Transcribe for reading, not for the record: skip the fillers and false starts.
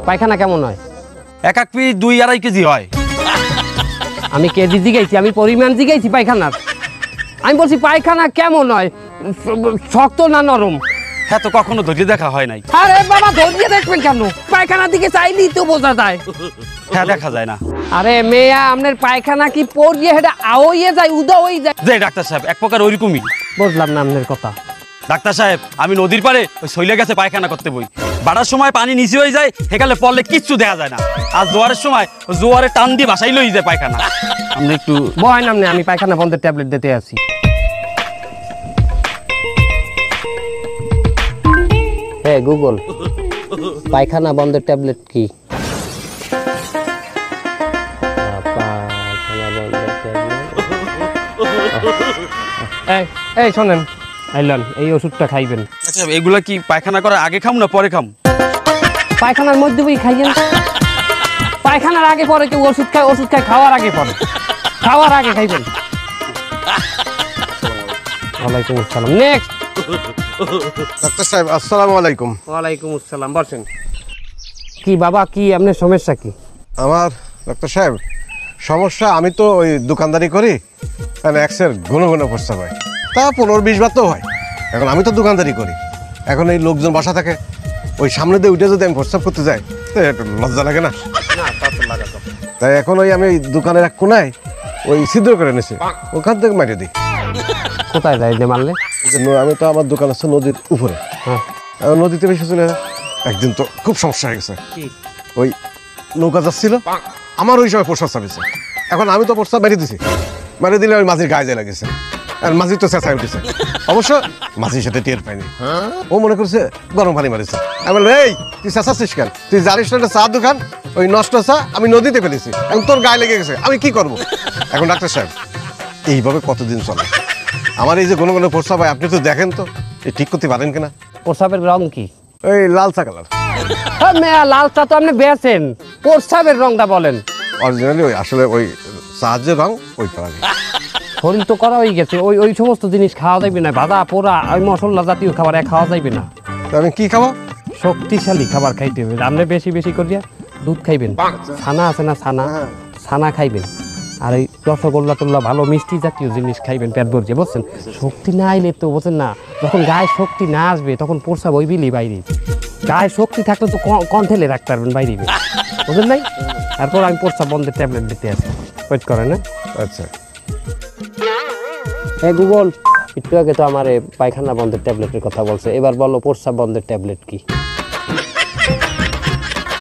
পায়খানা কেমন হয়? এক এক পিস 2-2.5 কেজি হয়। আমি কেজি জিগাইছি, আমি পরিমাণ জিগাইছি পায়খানার। আমি বলছি পায়খানা কেমন হয়, শক্ত না নরম? হ্যাঁ, তো কখনো ধৈর্য দেখা হয় নাই। আরে বাবা, ধৈর্য দেখবেন কেন? পায়খানার দিকে চাইলেই তো বোঝা যায়। হ্যাঁ, দেখা যায় না। আরে মেয়া, আপনার পায়খানা কি পড়িয়ে হেটা আওয়ে যায়, উদা হয়ে যায়? যে ডাক্তার সাহেব, এক প্রকার ওইরকমই। বুঝলাম না আপনার কথা। ডাক্তার সাহেব, আমি নদীর পাড়ে ওই শৈলে গেছে পায়খানা করতে বই। বাড়ার সময় পানি নিচে হয়ে যায়, সেকালে পড়লে কিচ্ছু দেখা যায় না। আর জোয়ারের সময় জোয়ারে টান দিয়ে বাসাই লই যায় পায়খানা। আপনি একটু বয় নাম নেই, আমি পায়খানা বন্ধের ট্যাবলেট দিতে আছি। হ্যাঁ গুগল, পায়খানা বন্ধের ট্যাবলেট কি? এই শোনেন, আইলান এই ওষুধটা খাইবেন। আচ্ছা, এগুলা কি পায়খানা করার আগে খাম না পরে খাম? পায়খানার মধ্যে বই খাইয়েন। পায়খানার আগে পরে কেউ ওষুধ খায়? ওষুধ খায় খাওয়ার আগে পরে, খাওয়ার আগে খাইবেন। ওয়ালাইকুম আসসালাম। নেক্সট। ডাক্তার সাহেব আসসালামু আলাইকুম। ওয়ালাইকুম আসসালাম, বসেন। কি বাবা, কি আপনার সমস্যা কি? আমার ডাক্তার সাহেব সমস্যা, আমি তো ওই দোকানদারি করি, কারণ এক্সের ঘন ঘন প্রস্তাব হয়, তা 15-20 বার তো হয়। এখন আমি তো দোকানদারি করি, এখন এই লোকজন বাসা থাকে, ওই সামনে দিয়ে উঠে যদি আমি প্রস্তাব করতে যাই তো একটু লজ্জা লাগে না? তাই এখন ওই আমি ওই দোকানের এক কোনায় ওই ছিদ্র করে নিয়েছি, ওখান থেকে মারিয়ে দিই। কোথায় যাই যে মারলে? আমি তো, আমার দোকান আছে নদীর উপরে, হ্যাঁ। নদীতে বেশি চলে যায়। একদিন তো খুব সমস্যা হয়ে গেছে, ওই নৌকা যাচ্ছিল, আমার ওই সময় প্রস্তাব চাপিয়েছে। এখন আমি তো প্রস্তাব মেরে দিছি, মেরে দিলে ওই মাঝির গায়ে যায় লাগেছে, আর মাঝি তো চেঁচাই উঠেছে। অবশ্য মাঝির সাথে টের পাইনি, ও মনে করছে গরম পানি মারিছে। আমি বললাম, এই তুই চেঁচাচ্ছিস কেন? তুই জানিস না চা দোকান, ওই নষ্ট চা আমি নদীতে ফেলেছি, এখন তোর গায়ে লেগে গেছে, আমি কি করব? এখন ডাক্তার সাহেব এইভাবে কতদিন চলে? আমার এই যে কোনো কোনো প্রস্তাব হয়, আপনি তো দেখেন তো, এই ঠিক করতে পারেন কিনা? প্রস্রাবের রং কি? ওই লালচা কালার। মেয়া, লাল চা তো আপনি বেচেন, প্রস্রাবের রংটা বলেন। অরিজিনালি ওই আসলে ওই সাহায্যের রং ওই কালার। শরীর তো করা হয়ে গেছে, ওই ওই সমস্ত জিনিস খাওয়া যাবে না, ভাজা পোড়া ওই মশলা জাতীয় খাবার খাওয়া যাবে না। আমি কি খাবো? শক্তিশালী খাবার খাইতে হবে। আপনি বেশি বেশি করিয়া দুধ খাইবেন, ছানা আছে না ছানা, ছানা খাইবেন, আর এই রসগোল্লা টোল্লা ভালো মিষ্টি জাতীয় জিনিস খাইবেন পেট ভরছে, বুঝছেন? শক্তি না আইলে তো বুঝছেন না, যখন গায়ে শক্তি না আসবে তখন প্রস্রাব ওই বিলি বাইরে। গায়ে শক্তি থাকলে তো কন্ঠেলে রাখতে পারবেন বাইরে, বুঝলেন নাই? তারপর আমি প্রস্রাব বন্ধের ট্যাবলেট দিতে আসি, ওয়েট করেন না? আচ্ছা। হ্যাঁ গুগল, একটু আগে তো আমার পায়খানা বন্ধের ট্যাবলেটের কথা বলছে, এবার বলো প্রস্রাব বন্ধের ট্যাবলেট কি?